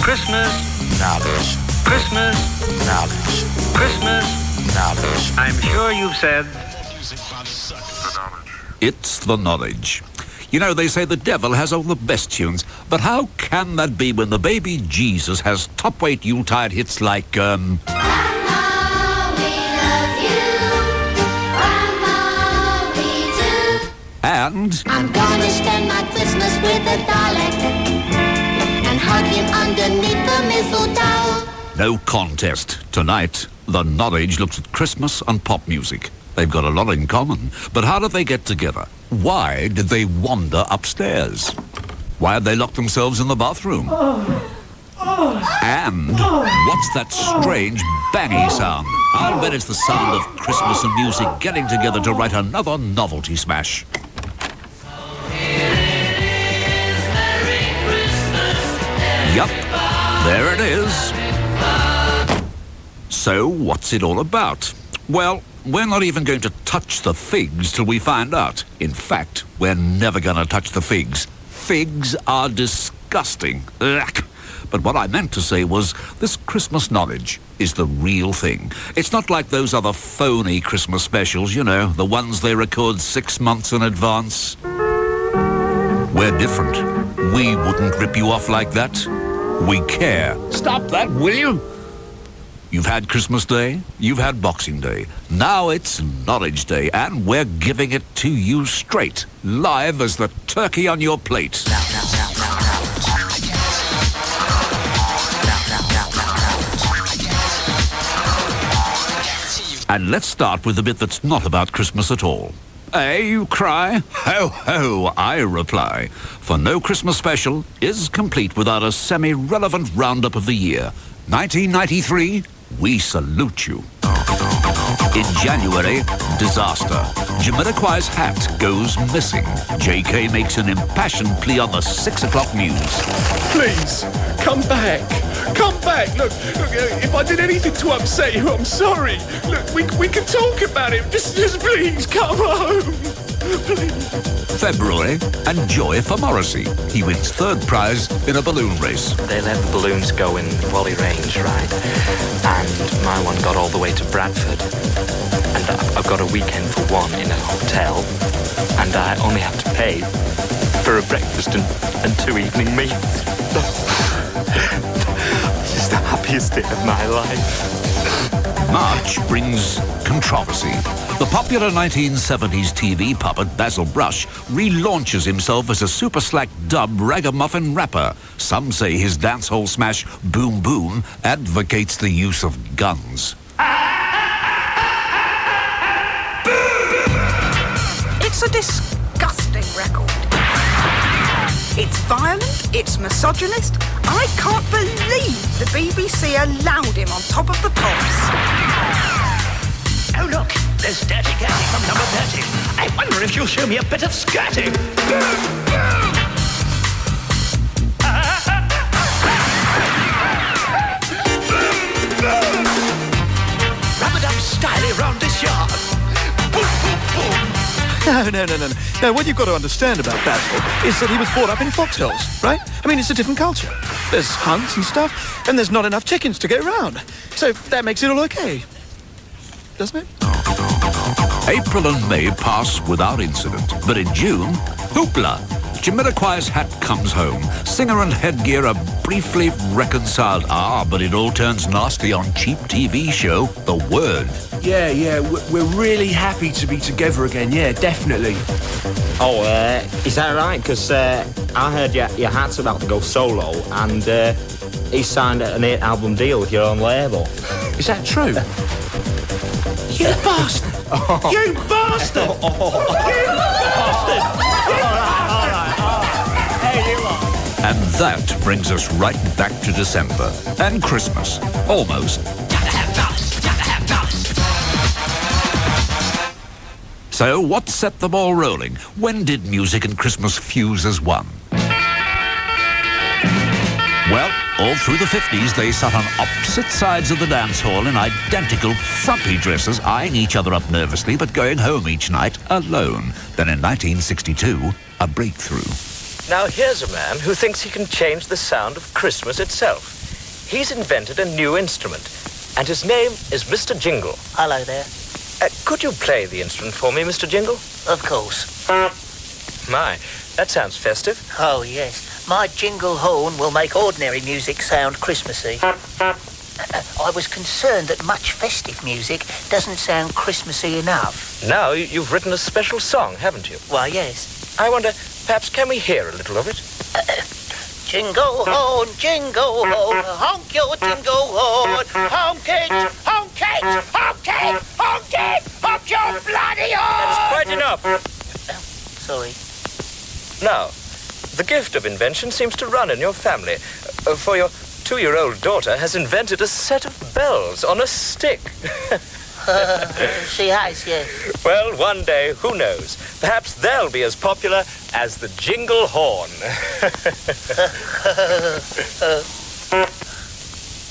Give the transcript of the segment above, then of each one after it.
Christmas. Knowledge. Christmas. Knowledge. Christmas. Knowledge. I'm sure you've said... It's the knowledge. You know, they say the devil has all the best tunes, but how can that be when the baby Jesus has top-weight Yuletide hits like, Grandma, we love you. Grandma, we do. And... I'm gonna spend my Christmas with a Dalek and hug him underneath the mistletoe. No contest. Tonight, the knowledge looks at Christmas and pop music. They've got a lot in common, but how did they get together? Why did they wander upstairs? Why had they locked themselves in the bathroom? And what's that strange bangy sound? I'll bet it's the sound of Christmas and music getting together to write another novelty smash. Yup, there it is. So, what's it all about? Well, we're not even going to touch the figs till we find out. In fact, we're never going to touch the figs. Figs are disgusting. Ugh. But what I meant to say was, this Christmas knowledge is the real thing. It's not like those other phony Christmas specials, you know, the ones they record 6 months in advance. We're different. We wouldn't rip you off like that. We care. Stop that, will you? You've had Christmas Day, you've had Boxing Day. Now it's Knowledge Day, and we're giving it to you straight, live as the turkey on your plate. And let's start with the bit that's not about Christmas at all. You cry? Ho, ho, I reply. For no Christmas special is complete without a semi-relevant roundup of the year. 1993, we salute you. In January, disaster. Jamiroquai's hat goes missing. JK makes an impassioned plea on the 6 o'clock news. Please, come back. Come back. Look, if I did anything to upset you, I'm sorry. Look, we can talk about it. Just please, come home. Please. February, and joy for Morrissey. He wins 3rd prize in a balloon race. They let the balloons go in Wally Range, right? And my one got all the way to Bradford. And I've got a weekend for one in a hotel. And I only have to pay for a breakfast and 2 evening meals. This is the happiest day of my life. March brings controversy. The popular 1970s TV puppet Basil Brush relaunches himself as a super slack dub ragamuffin rapper. Some say his dancehall smash Boom Boom advocates the use of guns. It's a disgusting record. It's violent, it's misogynist. I can't believe the BBC allowed him on Top of the Pops. Oh, look, there's Dirty Gertie from number 30. I wonder if you'll show me a bit of skirting. Rub it up styly round this yard. Boom, boom, boom. No, what you've got to understand about Basil is that he was brought up in foxholes, right? I mean, it's a different culture. There's hunts and stuff, and there's not enough chickens to get around. So that makes it all okay. Doesn't it? April and May pass without incident, but in June, hoopla! Jamiroquai's hat comes home. Singer and headgear are briefly reconciled. But it all turns nasty on cheap TV show The Word. Yeah, we're really happy to be together again, yeah, definitely. Oh, is that right? Because I heard your hat's about to go solo, and he signed an 8-album deal with your own label. Is that true? You bastard! You bastard! You bastard! And that brings us right back to December. And Christmas. Almost. So, what set them all rolling? When did music and Christmas fuse as one? Well, all through the 50s, they sat on opposite sides of the dance hall in identical frumpy dresses, eyeing each other up nervously, but going home each night alone. Then in 1962, a breakthrough. Now, here's a man who thinks he can change the sound of Christmas itself. He's invented a new instrument, and his name is Mr. Jingle. Hello there. Could you play the instrument for me, Mr. Jingle? Of course. My, that sounds festive. Oh, yes. My jingle horn will make ordinary music sound Christmassy. I was concerned that much festive music doesn't sound Christmassy enough. Now you've written a special song, haven't you? Why, yes. I wonder, perhaps can we hear a little of it? Jingle horn, honk your jingle horn. Honk it, honk it, honk it, honk it, honk your bloody horn. That's quite enough. Sorry. Now, the gift of invention seems to run in your family. For your 2-year-old daughter has invented a set of bells on a stick. She has, yes. Well, one day, who knows? Perhaps they'll be as popular as the jingle horn.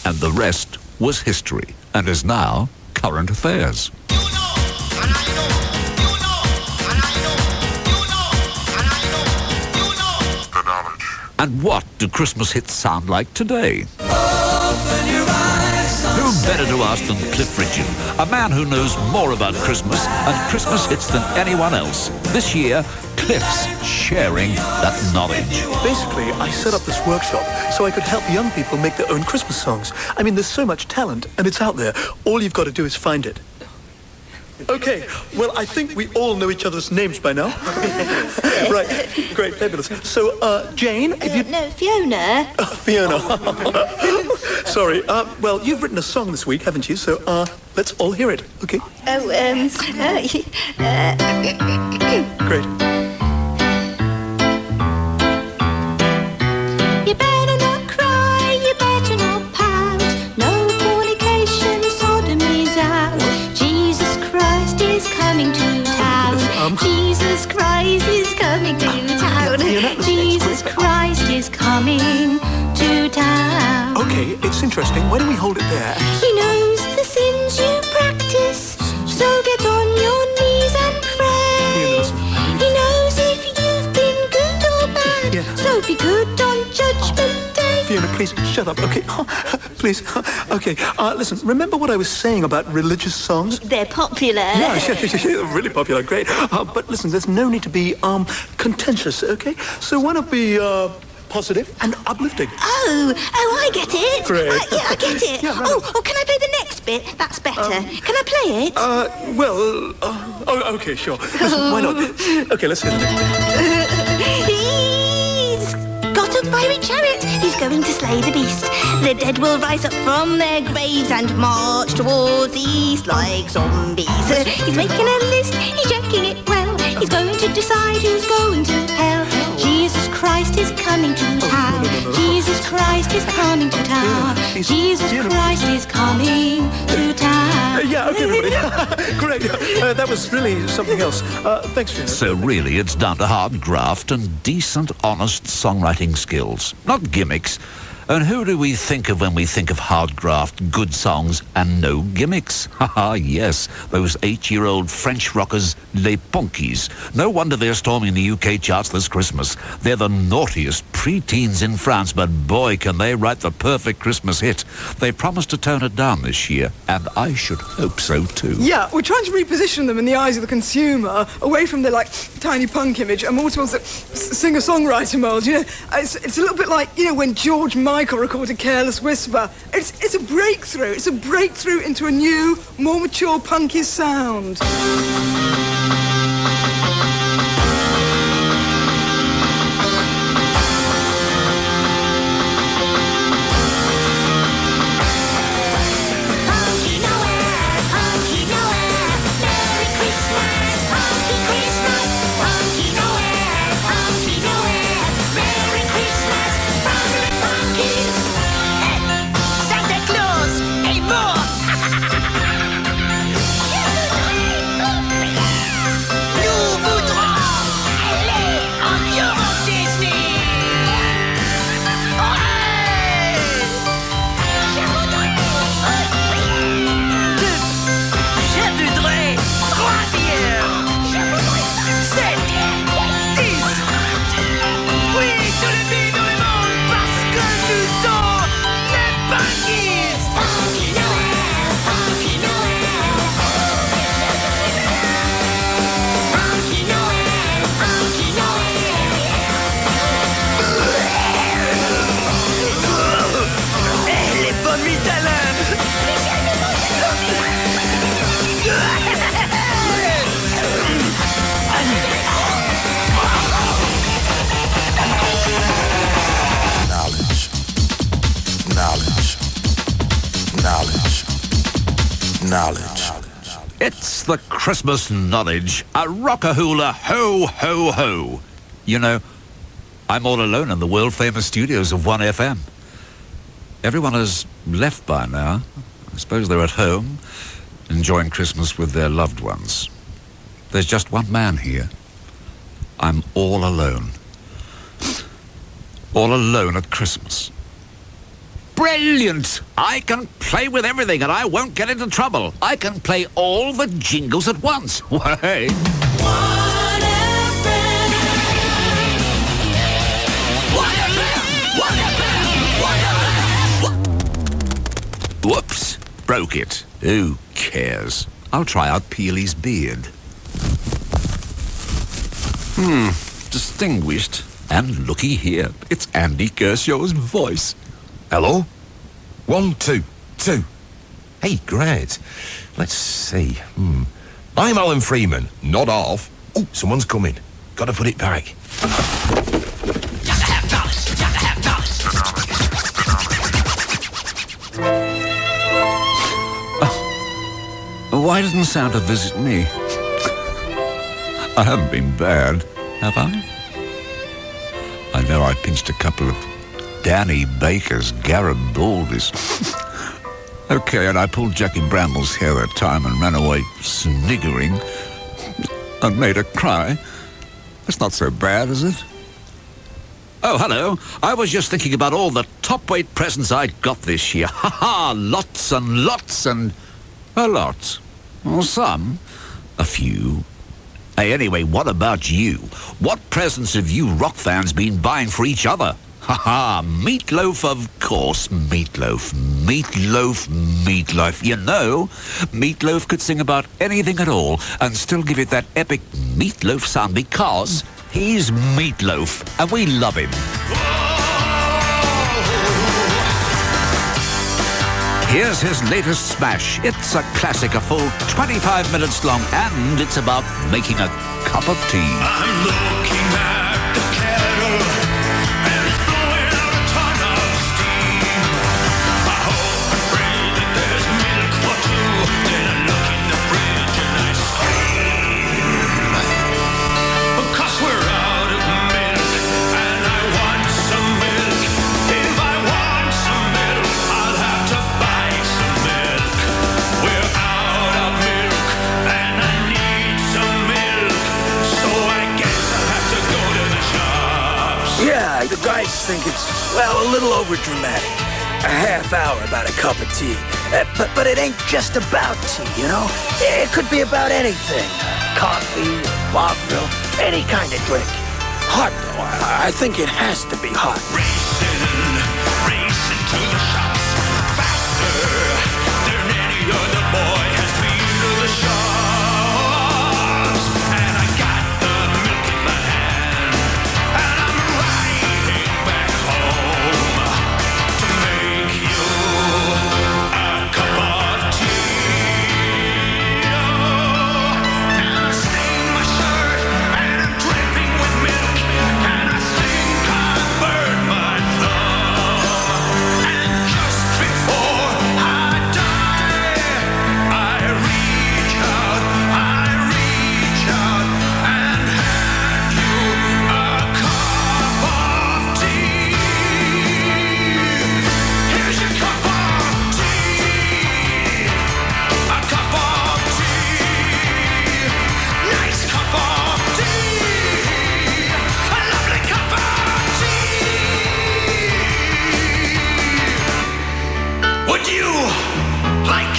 And the rest was history and is now current affairs. And what do Christmas hits sound like today? Who better to ask than Cliff Richard, a man who knows more about Christmas and Christmas hits than anyone else. This year, Cliff's sharing that knowledge. Basically, I set up this workshop so I could help young people make their own Christmas songs. I mean, there's so much talent, and it's out there. All you've got to do is find it. Okay, well, I think we all know each other's names by now. Right, great, fabulous. So, Jane, if you... No, Fiona. Fiona. Sorry, well, you've written a song this week, haven't you? So, let's all hear it, okay? Great. You better not cry, you better not pout. No fornication, sodomy's out. Jesus Christ is coming to town. Jesus Christ is coming to town. Jesus Christ is coming to town. Okay, it's interesting. Why don't we hold it there? He knows the sins you practice, so get on your knees and pray. He knows if you've been good or bad, so be good on Judgment Day. Fiona, please, shut up, okay? Please, okay. Listen, remember what I was saying about religious songs? They're popular. Yeah, really popular, great. But listen, there's no need to be contentious, okay? So why not be positive and uplifting? Oh, I get it. Great. Yeah, I get it. Yeah, right. Oh, can I play the next bit? That's better. Can I play it? Okay, sure. Listen, why not? Okay, let's hear the next bit. He's got a fiery chariot. He's going to slay the beast. The dead will rise up from their graves and march towards the east like zombies. He's making a list. He's checking it well. He's going to decide who's going to hell. Jesus Christ is coming to town. Jesus Christ is coming to town. Jesus Christ is coming to town. Yeah, okay, everybody. Great. That was really something else. Thanks, Fiona. So really, it's down to hard graft and decent, honest songwriting skills, not gimmicks. And who do we think of when we think of hard graft, good songs, and no gimmicks? Haha, yes, those 8-year-old French rockers, Les Punkies. No wonder they're storming the UK charts this Christmas. They're the naughtiest pre-teens in France, but boy, can they write the perfect Christmas hit. They promised to tone it down this year, and I should hope so too. Yeah, we're trying to reposition them in the eyes of the consumer, away from the, tiny punk image, and more towards the singer-songwriter mold, you know. It's a little bit like, when George Michael recorded Careless Whisper. It's a breakthrough. It's a breakthrough into a new, more mature, punky sound. knowledge. It's the Christmas knowledge. A rock-a-hoola, ho, ho, ho. You know, I'm all alone in the world-famous studios of 1FM. Everyone has left by now. I suppose they're at home, enjoying Christmas with their loved ones. There's just one man here. I'm all alone. All alone at Christmas. Brilliant! I can play with everything and I won't get into trouble. I can play all the jingles at once. Why? Whoops! Broke it. Who cares? I'll try out Peely's beard. Distinguished. And looky here, it's Andy Kershaw's voice. Hello? 1, 2, 2. Hey, great. Let's see. I'm Alan Freeman, not off. Oh, someone's coming. Gotta put it back. Why doesn't Santa visit me? I haven't been bad, have I? I know I pinched a couple of Danny Baker's Garibaldi's. Okay, and I pulled Jackie Bramble's hair that time and ran away sniggering and made her cry. That's not so bad, is it? Oh, hello. I was just thinking about all the top-weight presents I got this year. Ha-ha! Lots and lots and a lot. Well, some. A few. Hey, anyway, what about you? What presents have you rock fans been buying for each other? Ha-ha, meatloaf, of course, meatloaf. Meatloaf, meatloaf. You know, Meatloaf could sing about anything at all and still give it that epic Meatloaf sound because he's Meatloaf and we love him. Here's his latest smash. It's a classic, a full 25 minutes long, and it's about making a cup of tea. I'm looking at the kettle, and it's blowing out a ton of steam. I hope and pray that there's milk for two. Then I look in the fridge and I scream. Because we're out of milk, and I want some milk. If I want some milk, I'll have to buy some milk. We're out of milk, and I need some milk. So I guess I'll have to go to the shops. Yeah, the guys think it's, well, a little overdramatic. A half hour about a cup of tea. But it ain't just about tea, you know? It could be about anything. Coffee, vaudeville, any kind of drink. Hot, though. I think it has to be hot. Racing to the shops faster than any other boy has been to the shops. And I got the milk in my hand, and I'm riding back home to make you a cup of tea. And I stain my shirt, and I'm dripping with milk, and I think I burned my thumb. And just before I die, I reach out and hand you a cup of tea. Here's your cup of tea. A cup of tea. Nice cup of tea. A lovely cup of tea. Would you like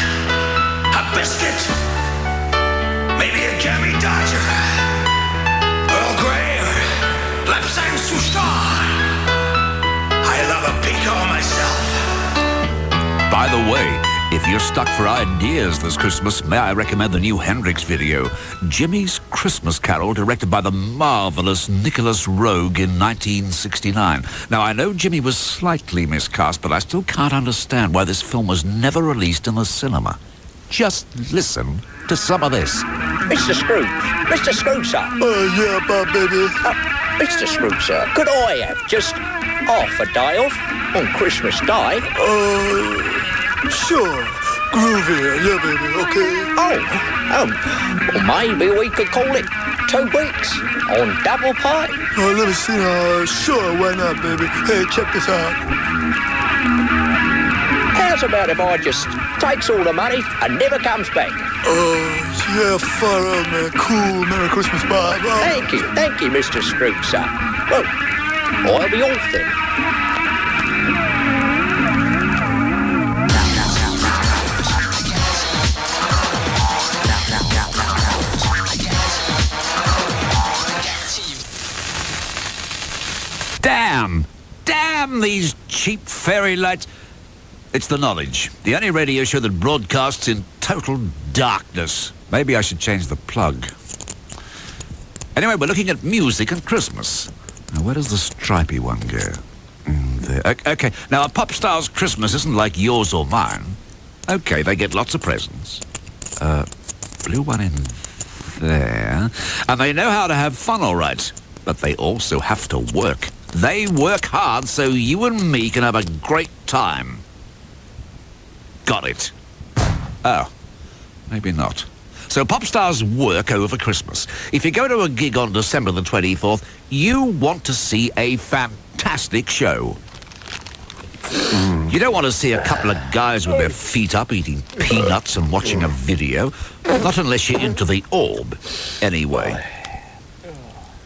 a biscuit? Maybe a jammy dodger? Earl Grey or Lapsang Souchard? I love a pecan myself. By the way, if you're stuck for ideas this Christmas, may I recommend the new Hendrix video, Jimmy's Christmas Carol, directed by the marvelous Nicholas Roeg in 1969. Now, I know Jimmy was slightly miscast, but I still can't understand why this film was never released in the cinema. Just listen to some of this. Mr. Scrooge. Mr. Scrooge, sir. Yeah, Bob, baby. Mr. Scrooge, sir. Could I have just half a day off on Christmas Day? Sure. groovy, yeah, baby, okay? Well, maybe we could call it 2 weeks on double pay. Oh, let me see now. Sure, why not, baby? Hey, check this out. How's about if I just takes all the money and never comes back? Yeah, far out, man. Cool, Merry Christmas, Bob. Thank you, Mr. Screwser. Well, I'll be off then. Damn these cheap fairy lights. It's the knowledge. The only radio show that broadcasts in total darkness. Maybe I should change the plug. Anyway, we're looking at music and Christmas. Now, where does the stripy one go? There. Okay, now a pop star's Christmas isn't like yours or mine. Okay, they get lots of presents. Blue one in there. And they know how to have fun, all right. But they also have to work. They work hard so you and me can have a great time. Got it. Oh, maybe not. So pop stars work over Christmas. If you go to a gig on December the 24th, you want to see a fantastic show. You don't want to see a couple of guys with their feet up eating peanuts and watching a video. Not unless you're into the orb, anyway.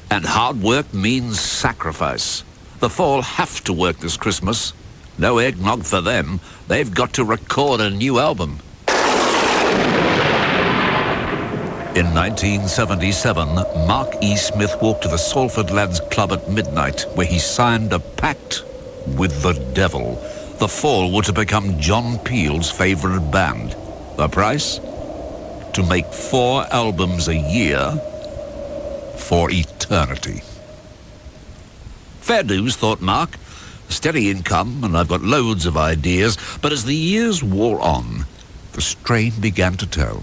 And hard work means sacrifice. The Fall have to work this Christmas. No eggnog for them. They've got to record a new album. In 1977, Mark E. Smith walked to the Salford Lads Club at midnight, where he signed a pact with the devil. The Fall were to become John Peel's favourite band. The price? To make 4 albums a year for eternity. Fair dues, thought Mark. Steady income, and I've got loads of ideas. But as the years wore on, the strain began to tell.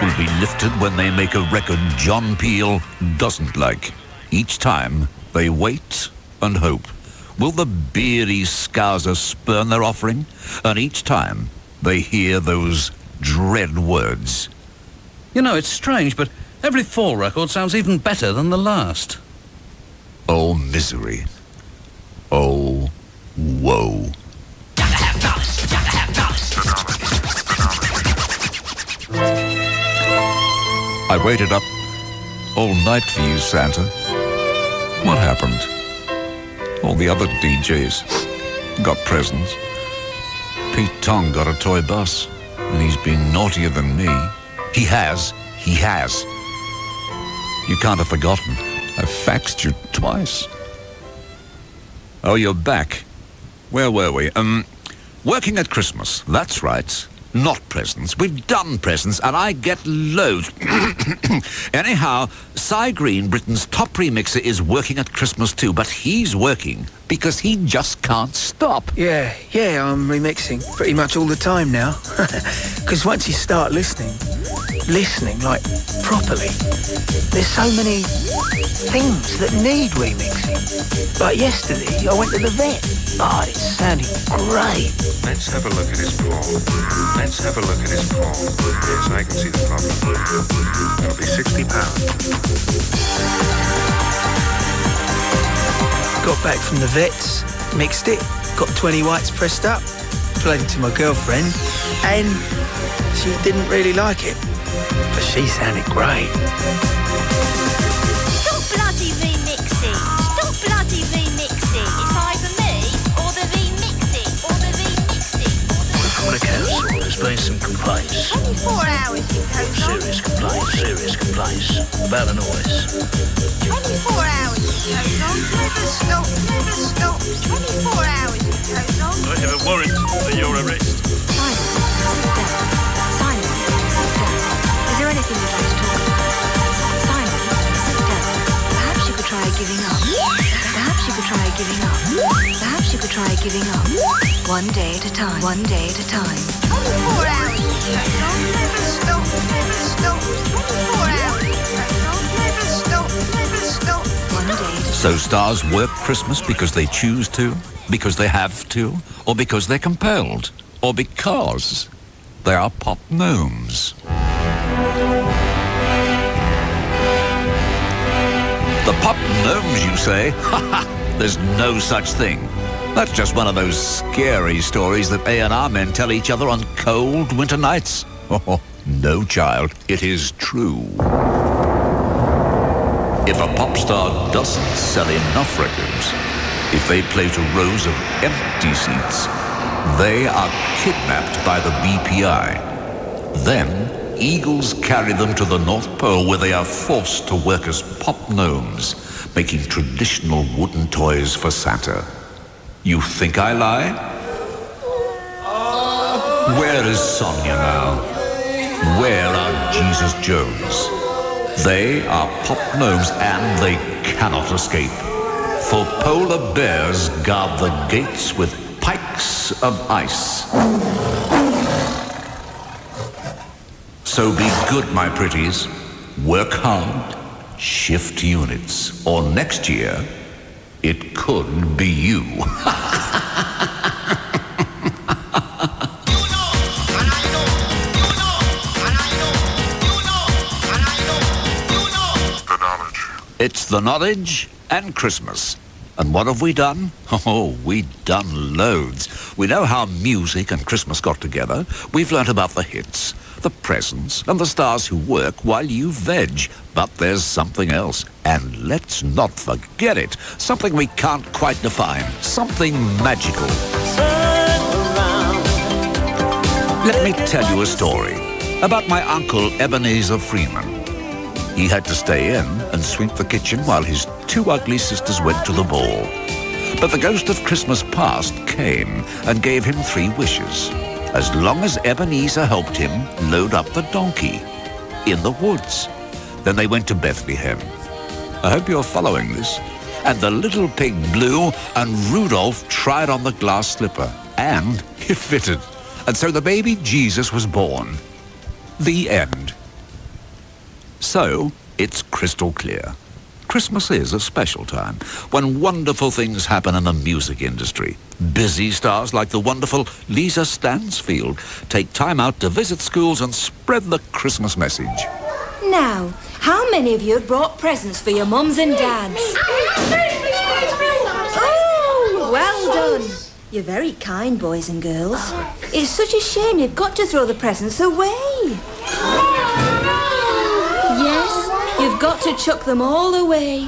Will be lifted when they make a record John Peel doesn't like. Each time they wait and hope. Will the beery Scouser spurn their offering? And each time they hear those dread words. You know, it's strange, but every Fall record sounds even better than the last. Oh, misery. Oh, woe. Gotta have knowledge, gotta have knowledge. I waited up all night for you, Santa. What happened? All the other DJs got presents. Pete Tong got a toy bus, and he's been naughtier than me. He has. You can't have forgotten. I faxed you twice. Oh, you're back. Where were we? Working at Christmas. That's right. Not presents. We've done presents, and I get loads. Anyhow, Cy Green, Britain's top remixer, is working at Christmas too, but he's working because he just can't stop. Yeah, I'm remixing pretty much all the time now. Because once you start listening like properly, there's so many things that need remixing. Like yesterday, I went to the vet. Oh, it's sounding great. Let's have a look at his paw. Let's have a look at his paw. Yes, I can see the problem. That'll be £60. Got back from the vets, mixed it, got 20 whites pressed up, played it to my girlfriend, and she didn't really like it. But she sounded great. Stop bloody remixing. Stop bloody remixing. It's either me or the remixing. Or the remixing. From the council, there's been some complaints. 24 hours it goes on. Serious complaints about the noise. 24 hours it goes on. Never stops, never stops. 24 hours it goes on. I have a warrant for your arrest. Is there anything you'd like to talk about? Simon, perhaps you could try giving up. Perhaps you could try giving up. Perhaps you could try giving up. One day at a time. One day at a time. 24 hours it goes on. Never stops, never stops. 24 hours it goes on. Never stops, never stops. One day at a time. So stars work Christmas because they choose to, because they have to, or because they're compelled, or because they are pop gnomes. The pop gnomes, you say? Ha ha! There's no such thing. That's just one of those scary stories that A&R men tell each other on cold winter nights. Oh, no, child. It is true. If a pop star doesn't sell enough records, if they play to rows of empty seats, they are kidnapped by the BPI. Then, eagles carry them to the North Pole where they are forced to work as pop gnomes, making traditional wooden toys for Santa. You think I lie? Where is Sonia now? Where are Jesus Jones? They are pop gnomes and they cannot escape. For polar bears guard the gates with pikes of ice. So be good, my pretties. Work hard, shift units, or next year, it could be you. It's the knowledge and Christmas. And what have we done? Oh, we've done loads. We know how music and Christmas got together. We've learnt about the hits, the presents, and the stars who work while you veg. But there's something else. And let's not forget it. Something we can't quite define. Something magical. Let me tell you a story about my uncle Ebenezer Freeman. He had to stay in and sweep the kitchen while his two ugly sisters went to the ball. But the ghost of Christmas past came and gave him 3 wishes, as long as Ebenezer helped him load up the donkey in the woods. Then they went to Bethlehem. I hope you're following this. And the little pig blew, and Rudolph tried on the glass slipper, and it fitted. And so the baby Jesus was born. The end. So, it's crystal clear. Christmas is a special time when wonderful things happen in the music industry. Busy stars like the wonderful Lisa Stansfield take time out to visit schools and spread the Christmas message. Now, how many of you have brought presents for your mums and dads? Oh, well done. You're very kind, boys and girls. It's such a shame you've got to throw the presents away. Yes, you've got to chuck them all away.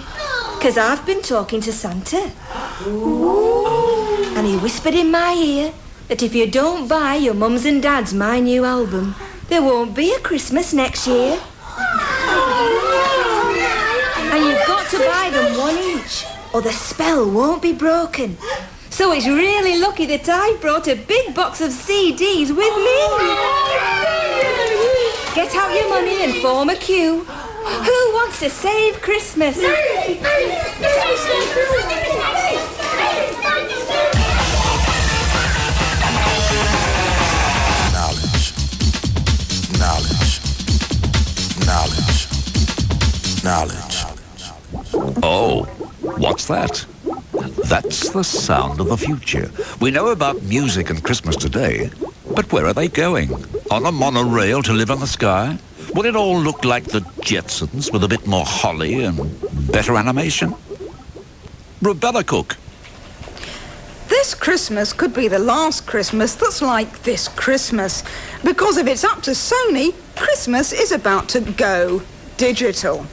'Cause I've been talking to Santa. And he whispered in my ear that if you don't buy your mums and dads my new album, there won't be a Christmas next year. And you've got to buy them one each, or the spell won't be broken. So it's really lucky that I've brought a big box of CDs with me. Get out your money and form a queue. Who wants to save Christmas? Knowledge. Oh, what's that? That's the sound of the future. We know about music and Christmas today, but where are they going? On a monorail to live in the sky? Will it all look like the Jetsons with a bit more holly and better animation? Rubella Cook. This Christmas could be the last Christmas that's like this Christmas. Because if it's up to Sony, Christmas is about to go digital.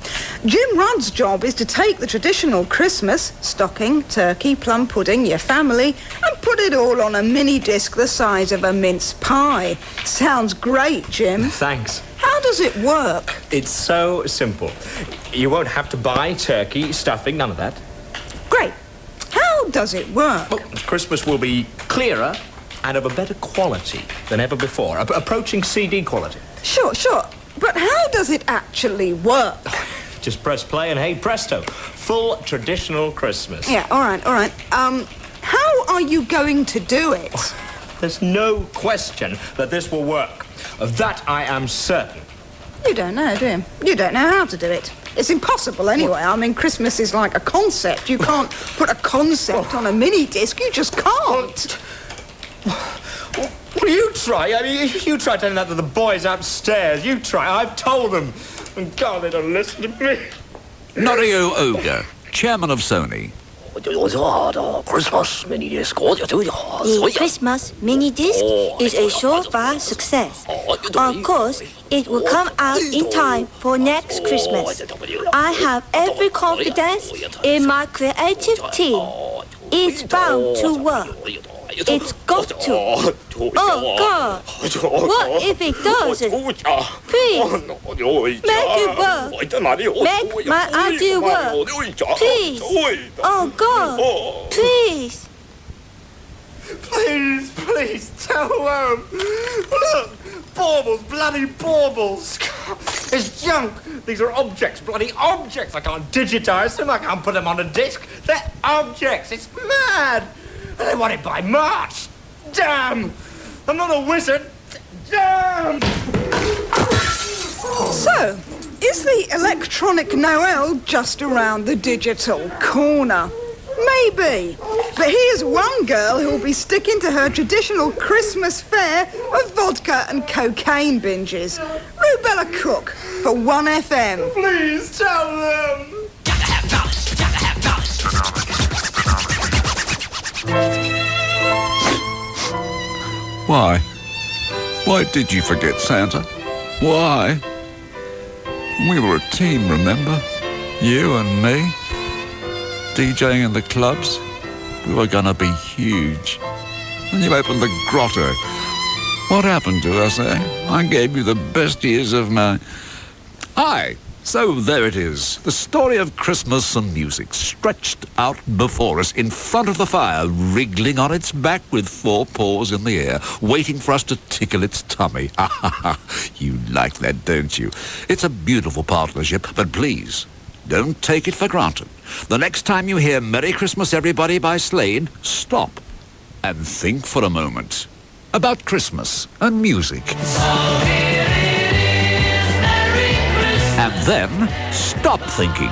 Jim Rudd's job is to take the traditional Christmas, stocking, turkey, plum pudding, your family, and put it all on a mini disc the size of a mince pie. Sounds great, Jim. Thanks. How does it work? It's so simple. You won't have to buy turkey, stuffing, none of that. Great. How does it work? Well, Christmas will be clearer and of a better quality than ever before, approaching CD quality. Sure. But how does it actually work? Just press play and hey presto, full traditional Christmas. Yeah, all right. How are you going to do it? There's no question that this will work. Of that I am certain. You don't know, do you? You don't know how to do it. It's impossible anyway. I mean, Christmas is like a concept. You can't put a concept on a mini disc. You just can't. Well, you try. I mean, you try telling that to the boys upstairs. You try. I've told them. And God, they don't listen to me. Norio Ogre, chairman of Sony. Christmas mini disc. The Christmas mini disc is a surefire success. Of course, it will come out in time for next Christmas. I have every confidence in my creative team. It's bound to work. It's got to. Oh, God. What if it doesn't? Please, make it work. Make my idea work. Please. Oh, God. Please. Please, tell them. Look, baubles, bloody baubles. It's junk. These are objects, bloody objects. I can't digitize them. I can't put them on a disc. They're objects. It's mad. And they want it by March. Damn. I'm not a wizard. Damn. So, is the electronic Noel just around the digital corner? Maybe. But here's one girl who'll be sticking to her traditional Christmas fare of vodka and cocaine binges. Rubella Cook for 1FM. Please tell them. Why? Why did you forget Santa? Why? We were a team, remember? You and me. DJing in the clubs. We were gonna be huge. Then you opened the grotto. What happened to us, eh? I gave you the best years of my... Aye, so there it is. The story of Christmas and music stretched out before us in front of the fire, wriggling on its back with 4 paws in the air, waiting for us to tickle its tummy. You like that, don't you? It's a beautiful partnership, but please, don't take it for granted. The next time you hear Merry Christmas Everybody by Slade, stop and think for a moment about Christmas and music. And then stop thinking.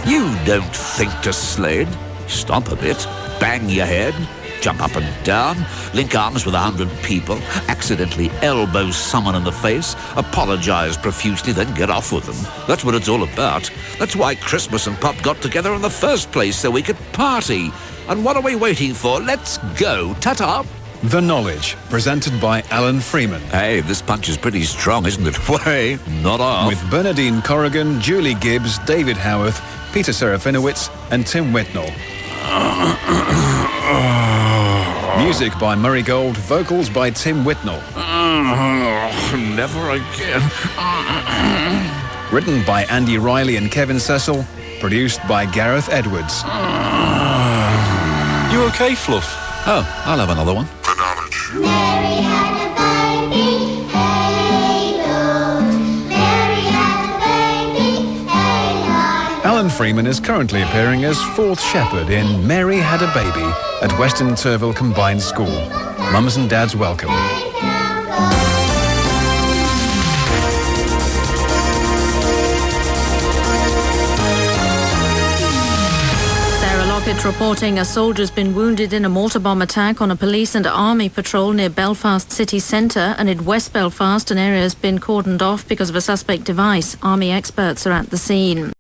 You don't think to Slade. Stomp a bit, bang your head, jump up and down, link arms with 100 people, accidentally elbow someone in the face, apologize profusely, then get off with them. That's what it's all about. That's why Christmas and Pop got together in the first place, so we could party. And what are we waiting for? Let's go. Ta-ta. The Knowledge, presented by Alan Freeman. Hey, this punch is pretty strong, isn't it? Way, not off. With Bernadine Corrigan, Julie Gibbs, David Howarth, Peter Serafinowicz and Tim Whitnall. Music by Murray Gold, vocals by Tim Whitnall. Never again. Written by Andy Riley and Kevin Cecil, produced by Gareth Edwards. You okay, Fluff? Oh, I'll have another one. Mary had a baby, hey-ho. Mary had a baby, hey-ho. Alan Freeman is currently appearing as 4th Shepherd in Mary Had a Baby at Weston Turville Combined School. Mums and dads welcome. Rocket reporting a soldier's been wounded in a mortar bomb attack on a police and army patrol near Belfast city centre, and in West Belfast an area has been cordoned off because of a suspect device. Army experts are at the scene.